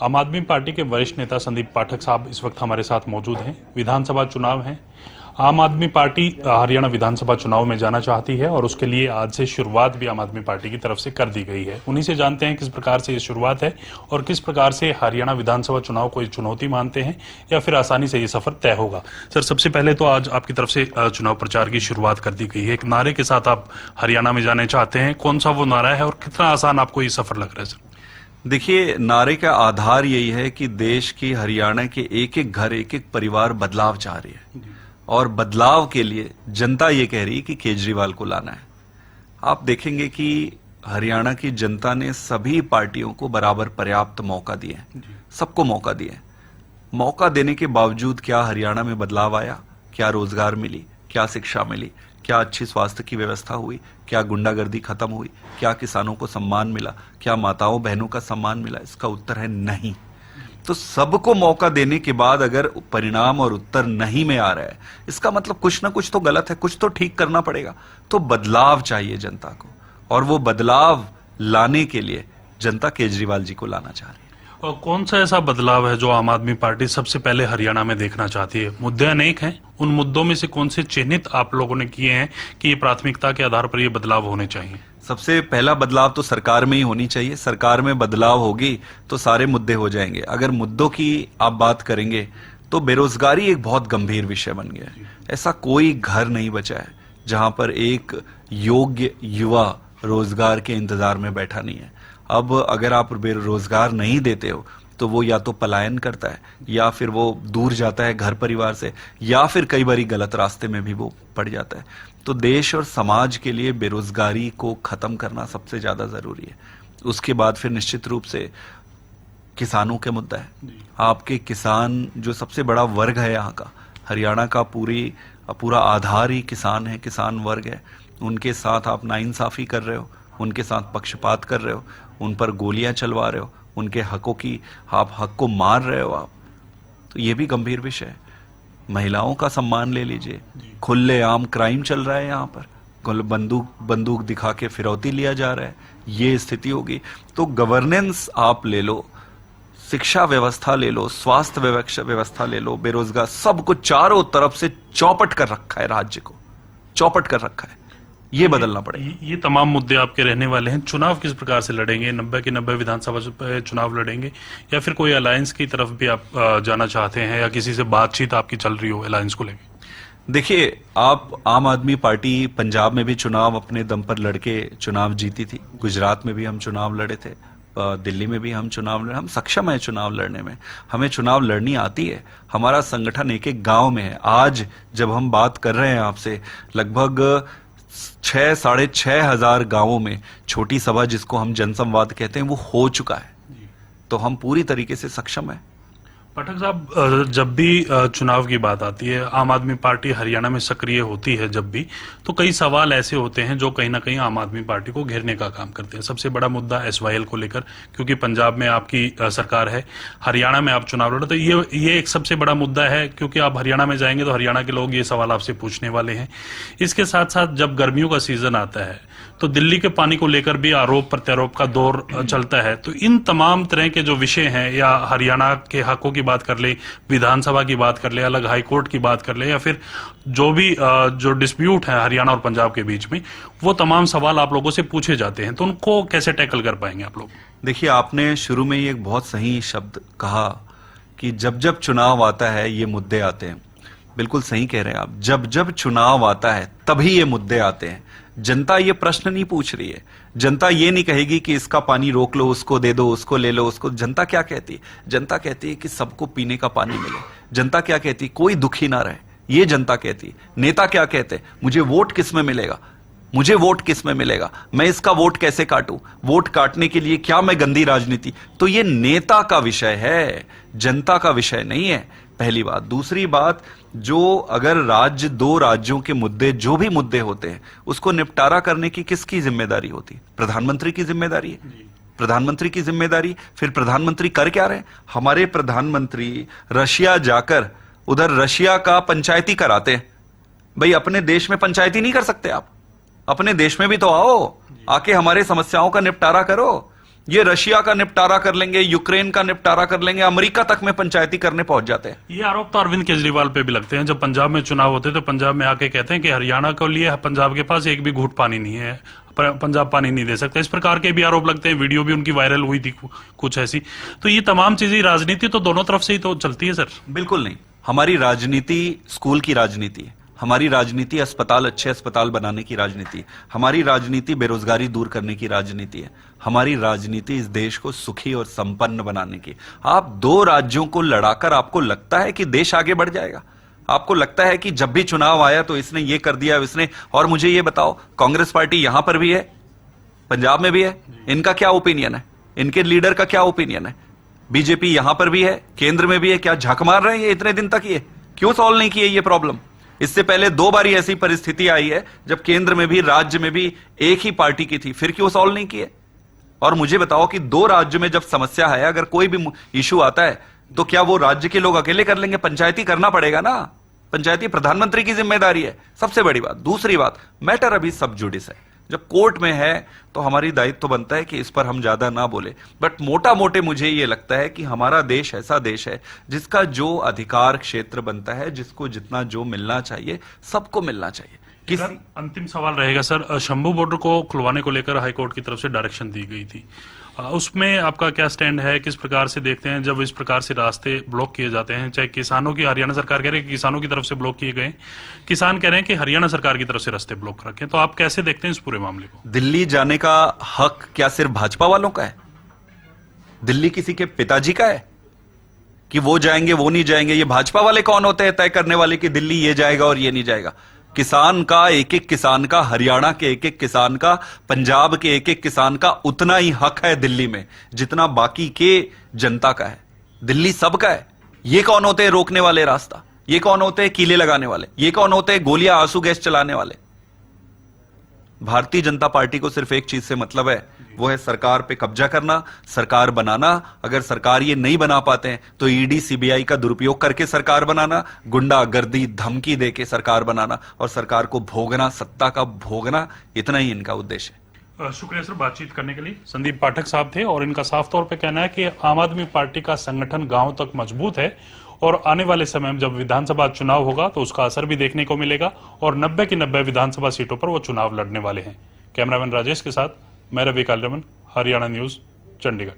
आम आदमी पार्टी के वरिष्ठ नेता संदीप पाठक साहब इस वक्त हमारे साथ मौजूद हैं। विधानसभा चुनाव हैं। आम आदमी पार्टी हरियाणा विधानसभा चुनाव में जाना चाहती है और उसके लिए आज से शुरुआत भी आम आदमी पार्टी की तरफ से कर दी गई है। उन्हीं से जानते हैं किस प्रकार से ये शुरुआत है और किस प्रकार से हरियाणा विधानसभा चुनाव को चुनौती मानते हैं या फिर आसानी से ये सफर तय होगा। सर, सबसे पहले तो आज आपकी तरफ से चुनाव प्रचार की शुरुआत कर दी गई है। एक नारे के साथ आप हरियाणा में जाने चाहते हैं, कौन सा वो नारा है और कितना आसान आपको ये सफर लग रहा है? सर देखिए, नारे का आधार यही है कि देश की हरियाणा के एक एक घर, एक एक परिवार बदलाव चाह रही है और बदलाव के लिए जनता ये कह रही है कि केजरीवाल को लाना है। आप देखेंगे कि हरियाणा की जनता ने सभी पार्टियों को बराबर पर्याप्त मौका दिए, सबको मौका दिए। मौका देने के बावजूद क्या हरियाणा में बदलाव आया? क्या रोजगार मिली? क्या शिक्षा मिली? क्या अच्छी स्वास्थ्य की व्यवस्था हुई? क्या गुंडागर्दी खत्म हुई? क्या किसानों को सम्मान मिला? क्या माताओं बहनों का सम्मान मिला? इसका उत्तर है नहीं। तो सबको मौका देने के बाद अगर परिणाम और उत्तर नहीं में आ रहा है, इसका मतलब कुछ ना कुछ तो गलत है, कुछ तो ठीक करना पड़ेगा। तो बदलाव चाहिए जनता को, और वो बदलाव लाने के लिए जनता केजरीवाल जी को लाना चाह रही है। और कौन सा ऐसा बदलाव है जो आम आदमी पार्टी सबसे पहले हरियाणा में देखना चाहती है? मुद्दे अनेक हैं, उन मुद्दों में से कौन से चिन्हित आप लोगों ने किए हैं कि ये प्राथमिकता के आधार पर ये बदलाव होने चाहिए? सबसे पहला बदलाव तो सरकार में ही होनी चाहिए। सरकार में बदलाव होगी तो सारे मुद्दे हो जाएंगे। अगर मुद्दों की आप बात करेंगे तो बेरोजगारी एक बहुत गंभीर विषय बन गया है। ऐसा कोई घर नहीं बचा है जहां पर एक योग्य युवा रोजगार के इंतजार में बैठा नहीं है। अब अगर आप बेरोजगार नहीं देते हो तो वो या तो पलायन करता है, या फिर वो दूर जाता है घर परिवार से, या फिर कई बारी गलत रास्ते में भी वो पड़ जाता है। तो देश और समाज के लिए बेरोजगारी को खत्म करना सबसे ज्यादा जरूरी है। उसके बाद फिर निश्चित रूप से किसानों के मुद्दा है। आपके किसान जो सबसे बड़ा वर्ग है यहाँ का, हरियाणा का पूरा आधार ही किसान है, किसान वर्ग है। उनके साथ आप नाइंसाफी कर रहे हो, उनके साथ पक्षपात कर रहे हो, उन पर गोलियां चलवा रहे हो, उनके हकों की आप हक को मार रहे हो आप। तो ये भी गंभीर विषय है। महिलाओं का सम्मान ले लीजिए। खुलेआम क्राइम चल रहा है यहाँ पर, बंदूक दिखा के फिरौती लिया जा रहा है। ये स्थिति होगी तो गवर्नेंस आप ले लो, शिक्षा व्यवस्था ले लो, स्वास्थ्य व्यवस्था ले लो, बेरोजगार, सब कुछ चारों तरफ से चौपट कर रखा है, राज्य को चौपट कर रखा है। ये बदलना पड़ेगा। ये तमाम मुद्दे आपके रहने वाले हैं। चुनाव किस प्रकार से लड़ेंगे? 90 के 90 विधानसभा चुनाव लड़ेंगे या फिर कोई अलायंस की तरफ भी आप जाना चाहते हैं, या किसी से बातचीत आपकी चल रही हो अलायंस को लेकर? देखिए, आप आम आदमी पार्टी पंजाब में भी चुनाव अपने दम पर लड़के चुनाव जीती थी। गुजरात में भी हम चुनाव लड़े थे, दिल्ली में भी हम चुनाव लड़े। हम सक्षम है चुनाव लड़ने में, हमें चुनाव लड़नी आती है। हमारा संगठन एक एक गांव में है। आज जब हम बात कर रहे हैं आपसे, लगभग 6,500 गांवों में छोटी सभा, जिसको हम जनसंवाद कहते हैं, वो हो चुका है। तो हम पूरी तरीके से सक्षम है। पाठक साहब, जब भी चुनाव की बात आती है, आम आदमी पार्टी हरियाणा में सक्रिय होती है जब भी, तो कई सवाल ऐसे होते हैं जो कहीं ना कहीं आम आदमी पार्टी को घेरने का काम करते हैं। सबसे बड़ा मुद्दा SYL को लेकर, क्योंकि पंजाब में आपकी सरकार है, हरियाणा में आप चुनाव लड़े, तो ये एक सबसे बड़ा मुद्दा है, क्योंकि आप हरियाणा में जाएंगे तो हरियाणा के लोग ये सवाल आपसे पूछने वाले हैं। इसके साथ साथ जब गर्मियों का सीजन आता है तो दिल्ली के पानी को लेकर भी आरोप प्रत्यारोप का दौर चलता है। तो इन तमाम तरह के जो विषय हैं, या हरियाणा के हकों की बात कर ले, विधानसभा की बात कर ले, अलग हाईकोर्ट की बात कर ले, या फिर जो भी जो डिस्प्यूट है हरियाणा और पंजाब के बीच में, वो तमाम सवाल आप लोगों से पूछे जाते हैं। तो उनको कैसे टैकल कर पाएंगे आप लोग? देखिए, आपने शुरू में ही एक बहुत सही शब्द कहा कि जब जब चुनाव आता है ये मुद्दे आते हैं। बिल्कुल सही कह रहे हैं आप। जब जब चुनाव आता है तभी ये मुद्दे आते हैं। जनता ये प्रश्न नहीं पूछ रही है। जनता ये नहीं कहेगी कि इसका पानी रोक लो, उसको दे दो, उसको ले लो, उसको। जनता क्या कहती है? जनता कहती है कि सबको पीने का पानी मिले। जनता क्या कहती है? कोई दुखी ना रहे। ये जनता कहती है। नेता क्या कहते हैं? मुझे वोट किस में मिलेगा, मुझे वोट किस में मिलेगा, मैं इसका वोट कैसे काटूं, वोट काटने के लिए क्या मैं गंदी राजनीति। तो ये नेता का विषय है, जनता का विषय नहीं है। पहली बात। दूसरी बात, जो अगर दो राज्यों के मुद्दे, जो भी मुद्दे होते हैं, उसको निपटारा करने की किसकी जिम्मेदारी होती है? प्रधानमंत्री की जिम्मेदारी है। प्रधानमंत्री की जिम्मेदारी। फिर प्रधानमंत्री कर क्या रहे हैं? हमारे प्रधानमंत्री रशिया जाकर उधर रशिया का पंचायती कराते हैं। भाई, अपने देश में पंचायती नहीं कर सकते आप? अपने देश में भी तो आओ, आके हमारे समस्याओं का निपटारा करो। ये रशिया का निपटारा कर लेंगे, यूक्रेन का निपटारा कर लेंगे, अमेरिका तक में पंचायती करने पहुंच जाते हैं। ये आरोप तो अरविंद केजरीवाल पे भी लगते हैं। जब पंजाब में चुनाव होते हैं तो पंजाब में आके कहते हैं कि हरियाणा को लिए पंजाब के पास एक भी घूंट पानी नहीं है, पंजाब पानी नहीं दे सकता। इस प्रकार के भी आरोप लगते हैं। वीडियो भी उनकी वायरल हुई थी कुछ ऐसी। तो ये तमाम चीजें, राजनीति तो दोनों तरफ से ही तो चलती है सर। बिल्कुल नहीं। हमारी राजनीति स्कूल की राजनीति है, हमारी राजनीति अस्पताल, अच्छे अस्पताल बनाने की राजनीति है, हमारी राजनीति बेरोजगारी दूर करने की राजनीति है, हमारी राजनीति इस देश को सुखी और संपन्न बनाने की। आप दो राज्यों को लड़ाकर आपको लगता है कि देश आगे बढ़ जाएगा? आपको लगता है कि जब भी चुनाव आया तो इसने ये कर दिया, इसने। और मुझे ये बताओ, कांग्रेस पार्टी यहां पर भी है, पंजाब में भी है, इनका क्या ओपिनियन है? इनके लीडर का क्या ओपिनियन है? बीजेपी यहां पर भी है, केंद्र में भी है। क्या झक मार रहे हैं ये इतने दिन तक? ये क्यों सॉल्व नहीं किए ये प्रॉब्लम? इससे पहले 2 बार ऐसी परिस्थिति आई है जब केंद्र में भी राज्य में भी एक ही पार्टी की थी, फिर क्यों सॉल्व नहीं किए? और मुझे बताओ कि 2 राज्यों में जब समस्या है, अगर कोई भी इशू आता है तो क्या वो राज्य के लोग अकेले कर लेंगे? पंचायती करना पड़ेगा ना। पंचायती प्रधानमंत्री की जिम्मेदारी है, सबसे बड़ी बात। दूसरी बात, मैटर अभी सब जुडिस है, जब कोर्ट में है तो हमारी दायित्व तो बनता है कि इस पर हम ज्यादा ना बोले। बट मोटा मोटे मुझे ये लगता है कि हमारा देश ऐसा देश है जिसका जो अधिकार क्षेत्र बनता है, जिसको जितना जो मिलना चाहिए सबको मिलना चाहिए। सर, अंतिम सवाल रहेगा सर, शंभू बॉर्डर को खुलवाने को लेकर हाईकोर्ट की तरफ से डायरेक्शन दी गई थी, उसमें आपका क्या स्टैंड है? किस प्रकार से देखते हैं जब इस प्रकार से रास्ते ब्लॉक किए जाते हैं? चाहे किसानों की, हरियाणा सरकार कह रहे हैं कि किसानों की तरफ से ब्लॉक किए गए, किसान कह रहे हैं कि हरियाणा सरकार की तरफ से रास्ते ब्लॉक रखे, तो आप कैसे देखते हैं इस पूरे मामले को? दिल्ली जाने का हक क्या सिर्फ भाजपा वालों का है? दिल्ली किसी के पिताजी का है कि वो जाएंगे वो नहीं जाएंगे? ये भाजपा वाले कौन होते हैं तय करने वाले कि दिल्ली ये जाएगा और ये नहीं जाएगा? किसान का, एक एक किसान का, हरियाणा के एक एक किसान का, पंजाब के एक एक किसान का उतना ही हक है दिल्ली में जितना बाकी के जनता का है। दिल्ली सबका है। ये कौन होते हैं रोकने वाले रास्ता? ये कौन होते हैं कीले लगाने वाले? ये कौन होते हैं गोलियां, आंसू गैस चलाने वाले? भारतीय जनता पार्टी को सिर्फ एक चीज से मतलब है, वो है सरकार पे कब्जा करना, सरकार बनाना। अगर सरकार ये नहीं बना पाते हैं तो ईडी सीबीआई का दुरुपयोग करके सरकार बनाना, गुंडागर्दी धमकी देके सरकार बनाना और सरकार को भोगना, सत्ता का भोगना, इतना ही इनका उद्देश्य है। शुक्रिया सर बातचीत करने के लिए। संदीप पाठक साहब थे और इनका साफ तौर पे कहना है कि आम आदमी पार्टी का संगठन गांव तक मजबूत है और आने वाले समय में जब विधानसभा चुनाव होगा तो उसका असर भी देखने को मिलेगा और 90 की 90 विधानसभा सीटों पर वो चुनाव लड़ने वाले हैं। कैमरामैन राजेश के साथ मैं रवि कालरमन, हरियाणा न्यूज, चंडीगढ़।